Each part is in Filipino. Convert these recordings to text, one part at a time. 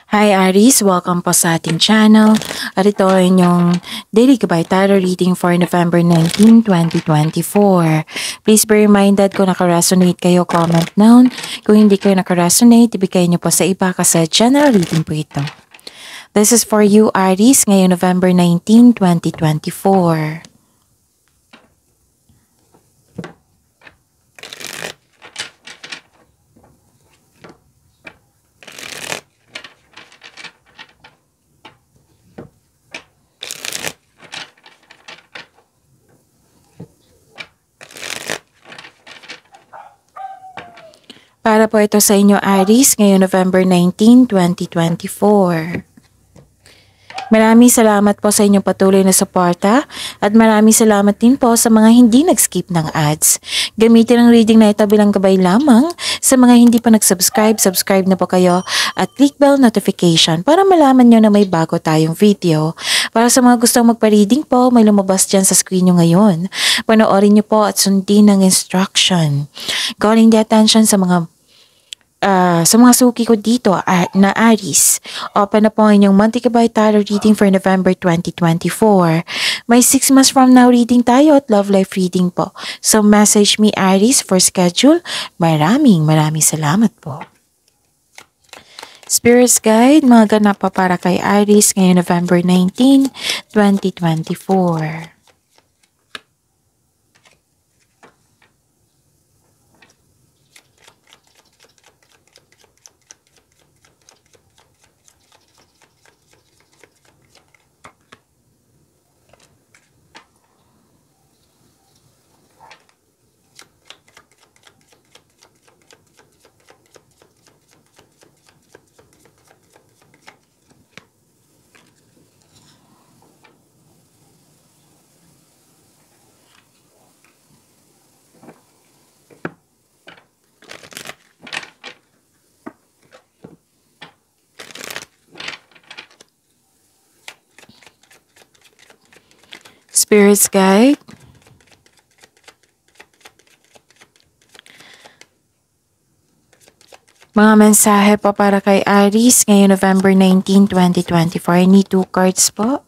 Hi Aries! Welcome po sa ating channel. At ito ay inyong Daily Gabay Tarot Reading for November 19, 2024. Please be reminded kung nakaresonate kayo, comment down. Kung hindi kayo nakaresonate, ibigay niyo po sa iba kasi general reading po ito. This is for you Aries ngayong November 19, 2024. Para po ito sa inyo Aries ngayong November 19, 2024. Maraming salamat po sa inyong patuloy na suporta at maraming salamat din po sa mga hindi nag-skip ng ads. Gamitin ang reading na ito bilang gabay lamang. Sa mga hindi pa nag-subscribe, subscribe na po kayo at click bell notification para malaman nyo na may bago tayong video. Para sa mga gustong magpa-reading po, may lumabas dyan sa screen nyo ngayon. Panoorin nyo po at sundin ang instruction. Calling the attention sa mga suki ko dito na Aries. Open na po ang inyong Monthly Gabay Tarot Reading for November 2024. May 6 months from now reading tayo at love life reading po. So message me Aries for schedule. Maraming salamat po. Spirits Guide, mga ganap pa para kay Aries ngayong November 19, 2024. Spirits Guide. Mga mensahe po para kay Aries ngayong November 19, 2024. I need 2 cards po.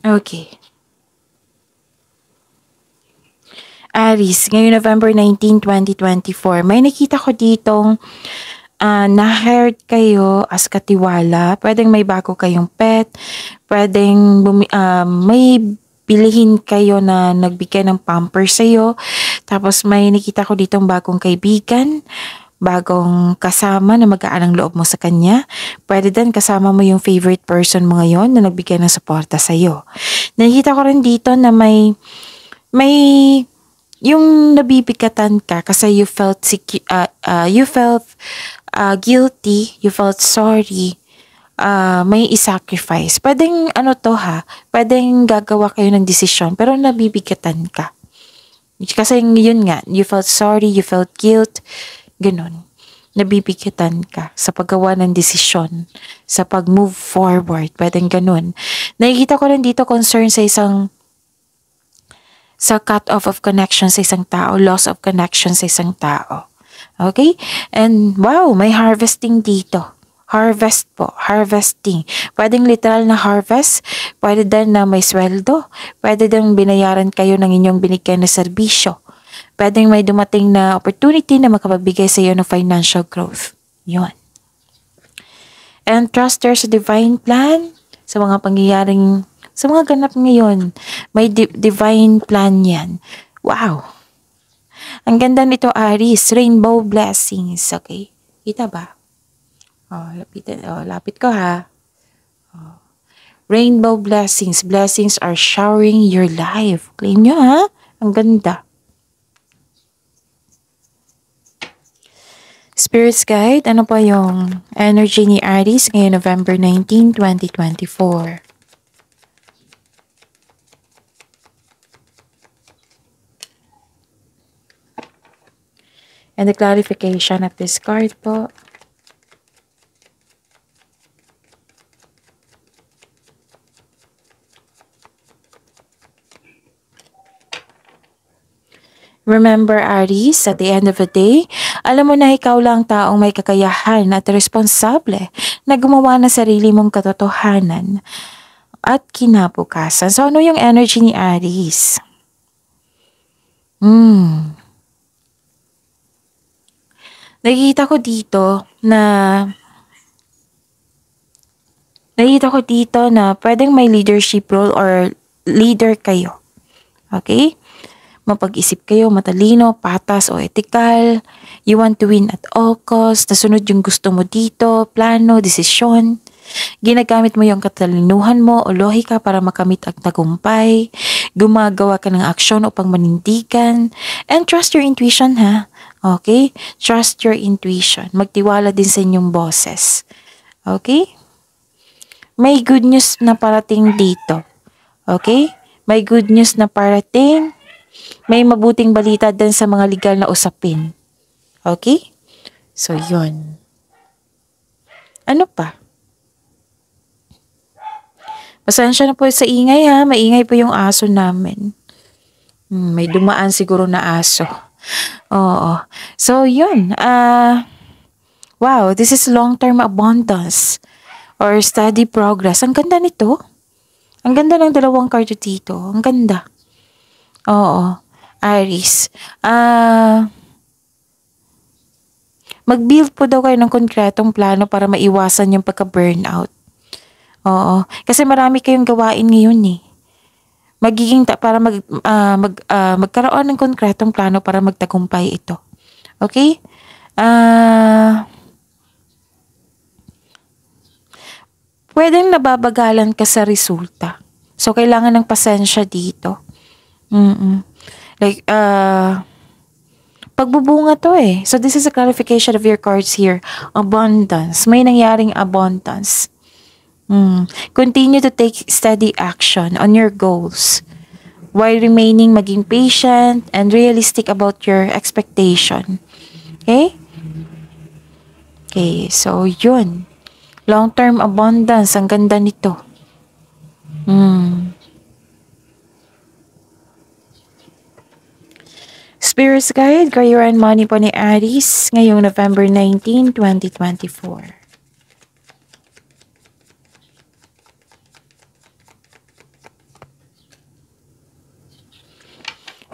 Okay. Aries, ngayong November 19, 2024, may nakita ko ditong na-hired kayo as katiwala. Pwedeng may bago kayong pet. Pwedeng may bilihin kayo na nagbigay ng pampers sa'yo. Tapos may nakita ko ditong bagong kaibigan. Bagong kasama na mag-aanang loob mo sa kanya. Pwede din kasama mo yung favorite person mo ngayon na nagbigay ng suporta sa'yo. Nakita ko rin dito na may yung nabibigatan ka kasi you felt guilty, you felt sorry, may i-sacrifice. Pwedeng pwedeng gagawa kayo ng desisyon pero nabibigatan ka. Kasi yun nga, you felt sorry, you felt guilt, ganun. Nabibigatan ka sa paggawa ng desisyon, sa pag-move forward, pwedeng ganun. Nakikita ko rin dito concern sa cut-off of connection sa isang tao, loss of connection sa isang tao. Okay? And wow, may harvesting dito. Harvest po, harvesting. Pwedeng literal na harvest, pwede din na may sweldo, pwede din binayaran kayo ng inyong binigyan na serbisyo. Pwedeng may dumating na opportunity na makapagbigay sa iyo ng financial growth. Yun. And trust there's a divine plan sa mga pangyayaring, sa mga ganap ngayon. May divine plan yan. Wow. Ang ganda nito Aries, rainbow blessings. Okay? Kita ba? Lapit ko ha. Rainbow blessings. Blessings are showering your life. Claim nyo ha? Ang ganda. Spirits Guide, ano pa yung energy ni Aries ngayong November 19, 2024? And the clarification of this card po. Remember, Aries, at the end of the day, alam mo na ikaw lang taong may kakayahan at responsable na gumawa ng sarili mong katotohanan at kinabukasan. So, ano yung energy ni Aries? Nakikita ko dito na pwedeng may leadership role or leader kayo. Okay? Mapag-isip kayo, matalino, patas o ethical. You want to win at all costs. Nasunod yung gusto mo dito, plano, desisyon. Ginagamit mo yung katalinuhan mo o lohika para makamit ang tagumpay. Gumagawa ka ng aksyon upang manindigan. And trust your intuition, ha? Okay? Trust your intuition. Magtiwala din sa inyong boses. Okay? May good news na parating dito. Okay? May good news na parating. May mabuting balita din sa mga legal na usapin. Okay? So, yun. Ano pa? Pasensya na po sa ingay, ha. Maingay po yung aso namin. May dumaan siguro na aso. Oo. So, yun. Wow, this is long-term abundance or steady progress. Ang ganda nito. Ang ganda ng dalawang card dito. Ang ganda. Oo. Aries. Mag-build po daw kayo ng konkretong plano para maiwasan yung pagka-burnout. Oo. Kasi marami kayong gawain ngayon eh. Para magkaroon ng konkretong plano para magtagumpay ito. Okay? Pwedeng nababagalan ka sa resulta. So, kailangan ng pasensya dito. Pagbubunga to eh. So, this is a clarification of your cards here. Abundance. May nangyaring abundance. Continue to take steady action on your goals while remaining maging patient and realistic about your expectation. Okay? Okay, so yun. Long-term abundance. Ang ganda nito. Spirit's Guide, Career and Money po ni Aries ngayong November 19, 2024.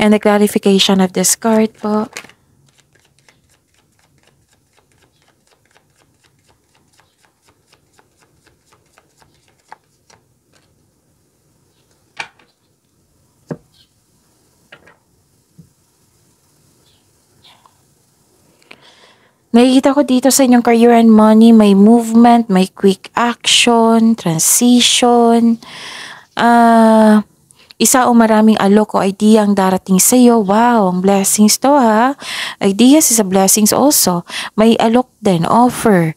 And the clarification of this card po. Nakikita ko dito sa inyong career and money, may movement, may quick action, transition, isa o maraming alok o idea ang darating sa iyo. Wow, ang blessings to ha. Ideas is a blessings also. May alok din, offer.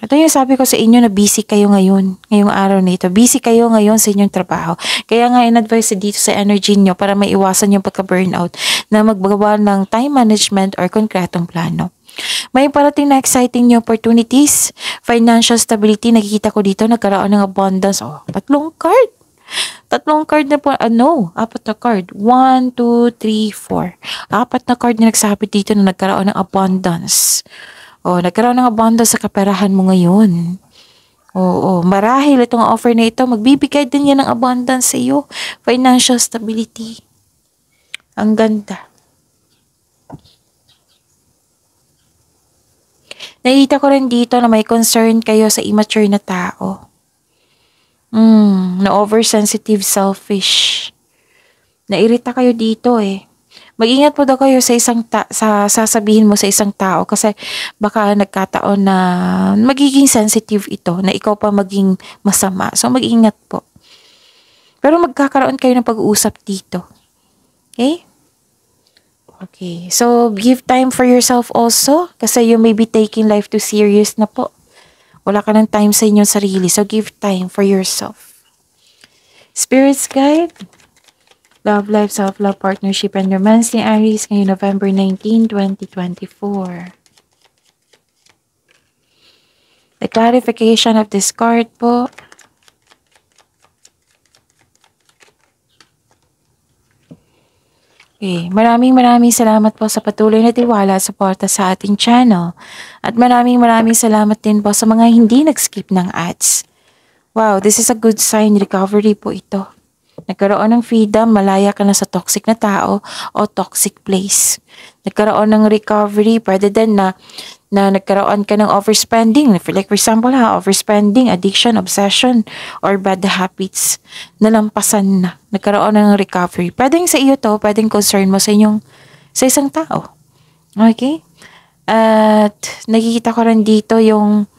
Ito yung sabi ko sa inyo na busy kayo ngayon, ngayong araw na ito. Busy kayo ngayon sa inyong trabaho. Kaya nga in-advise dito sa energy nyo para maiwasan yung pagka-burnout na magbawa ng time management or konkretong plano. May parating na exciting new opportunities. Financial stability, nakikita ko dito, nagkaroon ng abundance. Tatlong card. Tatlong card na po, apat na card. 1, 2, 3, 4. Apat na card na nagsabi dito na nagkaroon ng abundance. Nagkaroon ng abundance sa kaperahan mo ngayon. Marahil itong offer na ito, magbibigay din yan ng abundance sa iyo. Financial stability. Ang ganda. Nakita ko rin dito na may concern kayo sa immature na tao. Na oversensitive, selfish. Nairita kayo dito eh. Mag-ingat po daw kayo sa sasabihin mo sa isang tao kasi baka nagkataon na magiging sensitive ito, na ikaw pa maging masama. So mag-ingat po. Pero magkakaroon kayo ng pag-uusap dito. Okay? Okay, so give time for yourself also kasi you may be taking life too serious na po. Wala ka ng time sa inyong sarili, so give time for yourself. Spirit's Guide, Love life, self-love, partnership, and romance ni Aries ngayong November 19, 2024. The clarification of this card po. Okay, maraming salamat po sa patuloy na tiwala at suporta sa ating channel. At maraming salamat din po sa mga hindi nag-skip ng ads. Wow, this is a good sign, recovery po ito. Nagkaroon ng freedom, malaya ka na sa toxic na tao o toxic place. Nagkaroon ng recovery, pwede din na nagkaroon ka ng overspending. Like for example overspending, addiction, obsession, or bad habits. Nalampasan na. Nagkaroon ng recovery. Pwedeng sa iyo to, pwedeng concern mo sa isang tao. Okay? At nakikita ko rin dito yung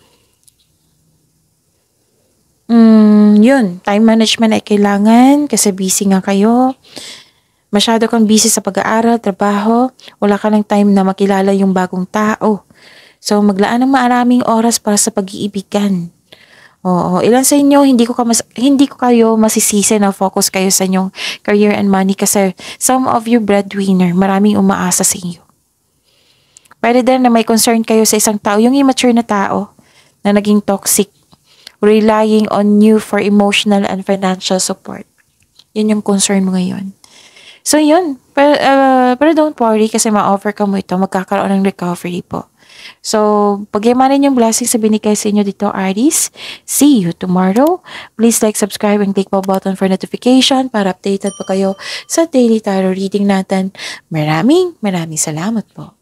yun, time management ay kailangan kasi busy nga kayo. Masyado kang busy sa pag-aaral, trabaho, wala ka ng time na makilala yung bagong tao. So, maglaan ng maraming oras para sa pag-iibigan. Oo, ilan sa inyo, hindi ko kayo masisisi na focus kayo sa inyong career and money kasi some of you breadwinner, maraming umaasa sa inyo. Pwede din na may concern kayo sa isang tao, yung immature na tao na naging toxic, relying on you for emotional and financial support. Yun yung concern mo ngayon. So, yun. Pero don't worry kasi ma-overcome mo ito. Magkakaroon ng recovery po. So, pagyamanin yung blessings sa binigay sa inyo dito, Aries. See you tomorrow. Please like, subscribe, and click the button for notification para updated po kayo sa daily tarot reading natin. Maraming salamat po.